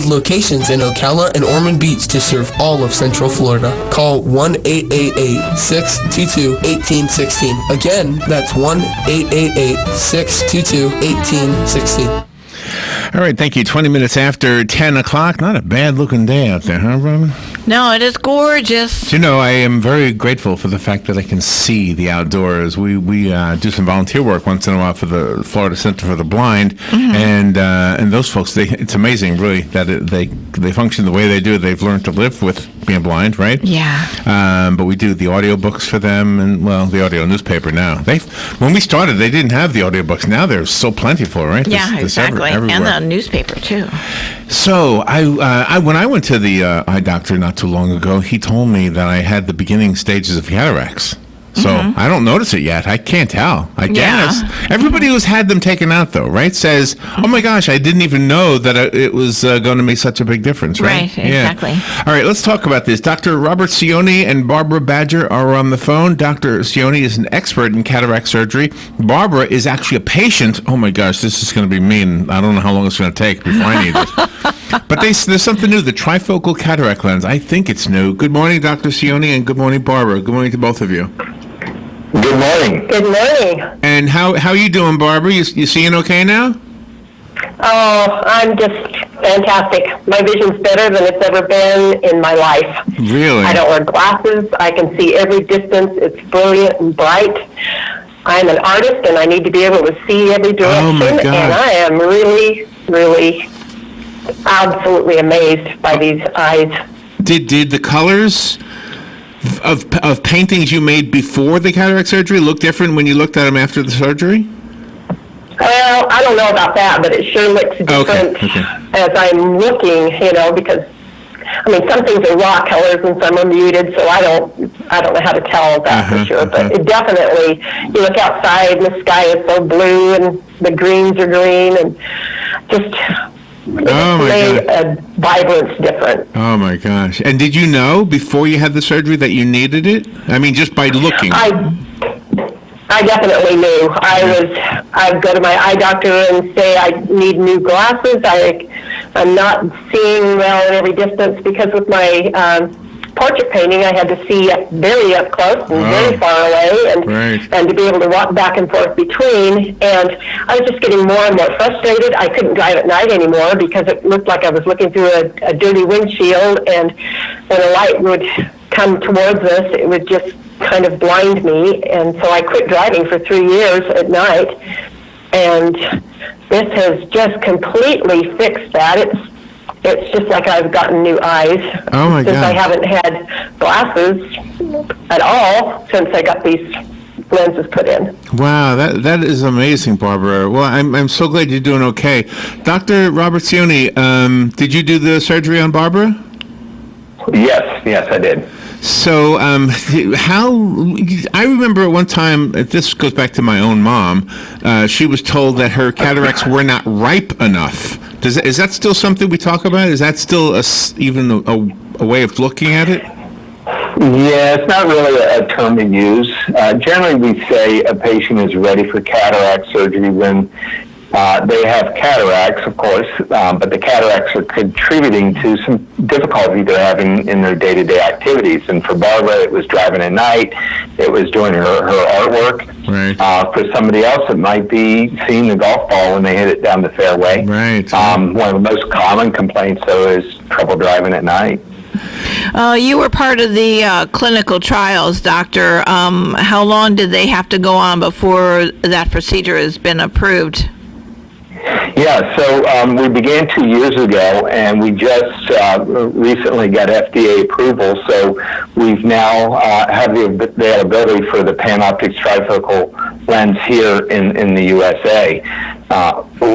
locations in Ocala and Ormond Beach to serve all of Central Florida. Call 1-888-622-1816. Again, that's 1-888-622-1816. All right, thank you. 20 minutes after 10 o'clock. Not a bad-looking day out there, huh, Robin? No, it is gorgeous. You know, I am very grateful for the fact that I can see the outdoors. We do some volunteer work once in a while for the Florida Center for the Blind, and those folks, it's amazing, really, that they function the way they do. They've learned to live with being blind, right? Yeah. But we do the audiobooks for them, and, well, the audio newspaper now. When we started, they didn't have the audiobooks. Now they're so plentiful, right? Yeah, exactly. And the newspaper, too. So when I went to the eye doctor not too long ago, he told me that I had the beginning stages of cataracts. So I don't notice it yet. I can't tell. I guess. Everybody who's had them taken out, though, right, says, oh, my gosh, I didn't even know that it was going to make such a big difference, right? Right, exactly. Yeah. All right, let's talk about this. Dr. Robert Cionni and Barbara Badger are on the phone. Dr. Cionni is an expert in cataract surgery. Barbara is actually a patient. Oh, my gosh, this is going to be mean. I don't know how long it's going to take before I need it. But there's something new, the Trifocal cataract lens. I think it's new. Good morning, Dr. Cionni, and good morning, Barbara. Good morning to both of you. Good morning. Good morning. And how you doing, Barbara? You seeing okay now? Oh, I'm just fantastic. My vision's better than it's ever been in my life. Really? I don't wear glasses. I can see every distance. It's brilliant and bright. I'm an artist, and I need to be able to see every direction. Oh, my God. And I am really, really absolutely amazed by these eyes. Did the colors of paintings you made before the cataract surgery look different when you looked at them after the surgery? Well, I don't know about that, but it sure looks different as I'm looking, because, some things are raw colors and some are muted, so I don't know how to tell that for sure. But it definitely, you look outside and the sky is so blue and the greens are green and just... a vibrance different. Oh my gosh! And did you know before you had the surgery that you needed it? I mean, just by looking. I definitely knew. I'd go to my eye doctor and say I need new glasses. I'm not seeing well at every distance because with my portrait painting, I had to see very up close and very far away, and to be able to walk back and forth between. And I was just getting more and more frustrated. I couldn't drive at night anymore because it looked like I was looking through a dirty windshield, and when a light would come towards us, it would just kind of blind me. And so I quit driving for 3 years at night, and this has just completely fixed that. It's just like I've gotten new eyes. Oh my God. Since I haven't had glasses at all since I got these lenses put in. Wow, that is amazing, Barbara. Well, I'm so glad you're doing okay. Dr. Robert Cionni, did you do the surgery on Barbara? Yes, I did. So, I remember at one time, this goes back to my own mom, she was told that her cataracts were not ripe enough. Is that still something we talk about? Is that still even a way of looking at it? Yeah, it's not really a term to use. Generally, we say a patient is ready for cataract surgery when they have cataracts, of course, but the cataracts are contributing to some difficulty they're having in their day-to-day activities. And for Barbara, it was driving at night. It was doing her artwork. Right. For somebody else, it might be seeing the golf ball when they hit it down the fairway. Right. One of the most common complaints, though, is trouble driving at night. You were part of the clinical trials, Doctor. How long did they have to go on before that procedure has been approved? Yeah, so we began 2 years ago, and we just recently got FDA approval, so we've now have the availability for the Panoptix trifocal lens here in the USA,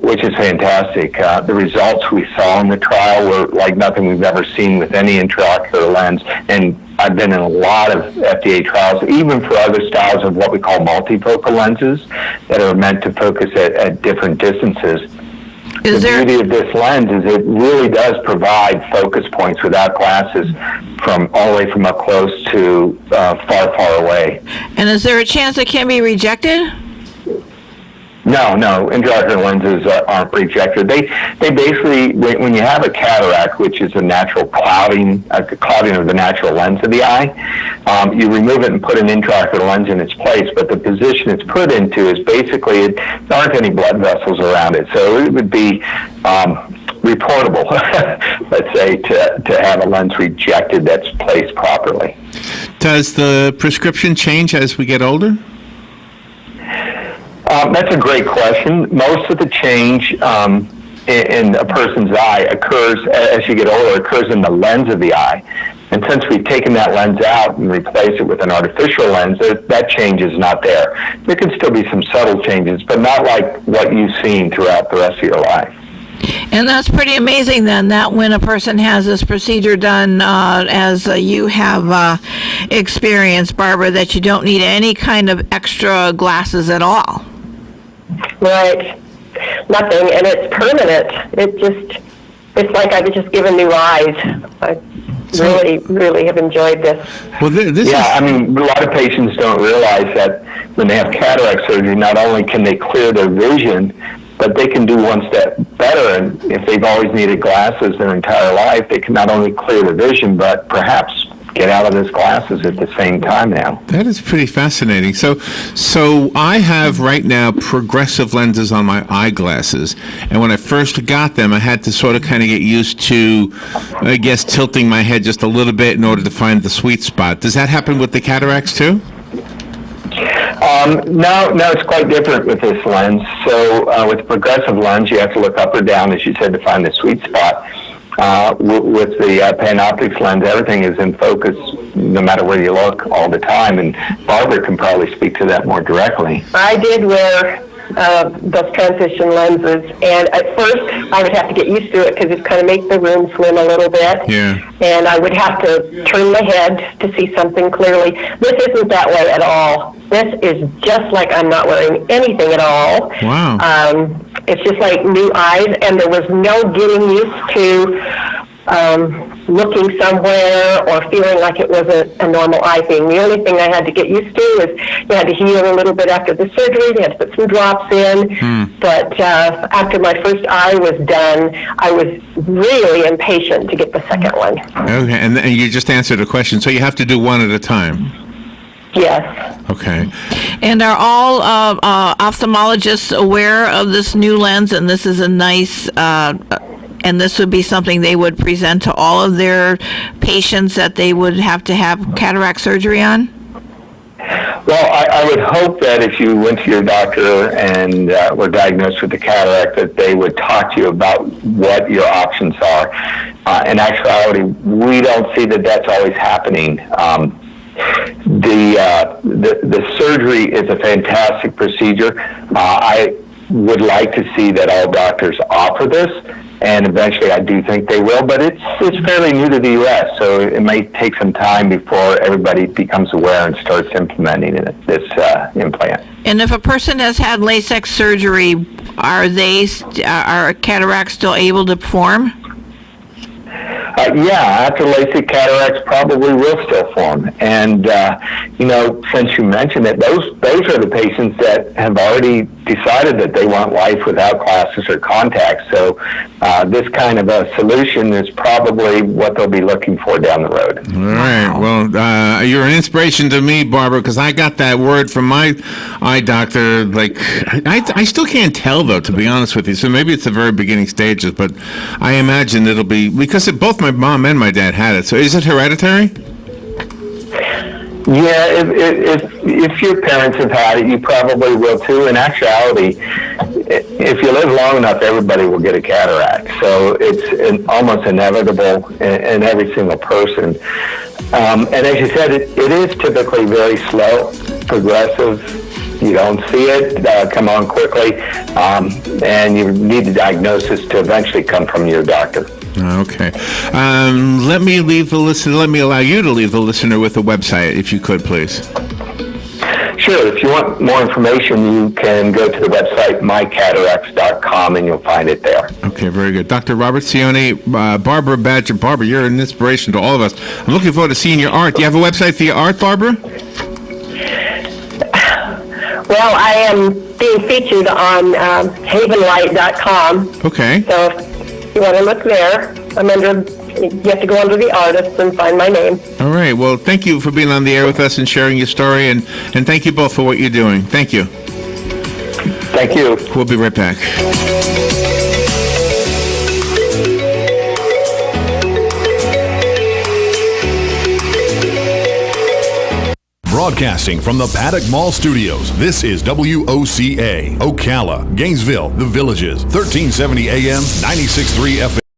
which is fantastic. The results we saw in the trial were like nothing we've ever seen with any intraocular lens, and I've been in a lot of FDA trials, even for other styles of what we call multifocal lenses that are meant to focus at different distances. The beauty of this lens is it really does provide focus points without glasses from all the way from up close to far, far away. And is there a chance it can be rejected? No, intraocular lenses aren't rejected. They basically, when you have a cataract, which is a natural clouding of the natural lens of the eye, you remove it and put an intraocular lens in its place. But the position it's put into is basically there aren't any blood vessels around it, so it would be reportable, let's say, to have a lens rejected that's placed properly. Does the prescription change as we get older? That's a great question. Most of the change in a person's eye occurs as you get older, occurs in the lens of the eye. And since we've taken that lens out and replaced it with an artificial lens, that change is not there. There can still be some subtle changes, but not like what you've seen throughout the rest of your life. And that's pretty amazing then, that when a person has this procedure done, as you have experienced, Barbara, that you don't need any kind of extra glasses at all. Right. Nothing, and it's permanent. It's like I was just given new eyes. I really have enjoyed this. Well, I mean, a lot of patients don't realize that when they have cataract surgery, not only can they clear their vision, but they can do one step better. And if they've always needed glasses their entire life, they can not only clear their vision, but perhaps get out of those glasses at the same time now. That is pretty fascinating. So I have right now progressive lenses on my eyeglasses, and when I first got them, I had to sort of kind of get used to, I guess, tilting my head just a little bit in order to find the sweet spot. Does that happen with the cataracts too? No, it's quite different with this lens. So with the progressive lens, you have to look up or down, as you said, to find the sweet spot. With the Panoptix lens, everything is in focus no matter where you look all the time, and Barbara can probably speak to that more directly. I did wear those transition lenses, and at first I would have to get used to it because it kind of makes the room swim a little bit. Yeah. And I would have to turn my head to see something clearly. This isn't that way at all. This is just like I'm not wearing anything at all. Wow. It's just like new eyes, and there was no getting used to looking somewhere or feeling like it was a normal eye thing. The only thing I had to get used to is you had to heal a little bit after the surgery. They had to put some drops in. But after my first eye was done, I was really impatient to get the second one. Okay, and you just answered a question. So you have to do one at a time. Yes. Okay. And are all ophthalmologists aware of this new lens, and this is a nice, and this would be something they would present to all of their patients that they would have to have cataract surgery on? Well, I would hope that if you went to your doctor and were diagnosed with the cataract, that they would talk to you about what your options are. In actuality, we don't see that that's always happening. The surgery is a fantastic procedure. I would like to see that all doctors offer this, and eventually I do think they will, but it's fairly new to the U.S., so it may take some time before everybody becomes aware and starts implementing this implant. And if a person has had LASIK surgery, are cataracts still able to form? After LASIK, cataracts probably will still form. And, since you mentioned it, those are the patients that have already decided that they want life without glasses or contacts. So this kind of a solution is probably what they'll be looking for down the road. All right. Well, you're an inspiration to me, Barbara, because I got that word from my eye doctor. Like, I still can't tell, though, to be honest with you. So maybe it's the very beginning stages, but I imagine it'll be, because both my mom and my dad had it. So is it hereditary? Yeah, if your parents have had it, you probably will too. In actuality, if you live long enough, everybody will get a cataract. So it's almost inevitable in every single person. And as you said, it is typically very slow, progressive. You don't see it come on quickly, and you need the diagnosis to eventually come from your doctor. Okay. Let me allow you to leave the listener with a website, if you could, please. Sure. If you want more information, you can go to the website mycataracts.com, and you'll find it there. Okay, very good. Dr. Robert Cionni, Barbara Badger. Barbara, you're an inspiration to all of us. I'm looking forward to seeing your art. Do you have a website for your art, Barbara? Well, I am being featured on havenlight.com. Okay. So if you want to look there, you have to go under the artist and find my name. All right. Well, thank you for being on the air with us and sharing your story, and thank you both for what you're doing. Thank you. Thank you. We'll be right back. Broadcasting from the Paddock Mall Studios, this is WOCA, Ocala, Gainesville, The Villages, 1370 AM, 96.3 FM.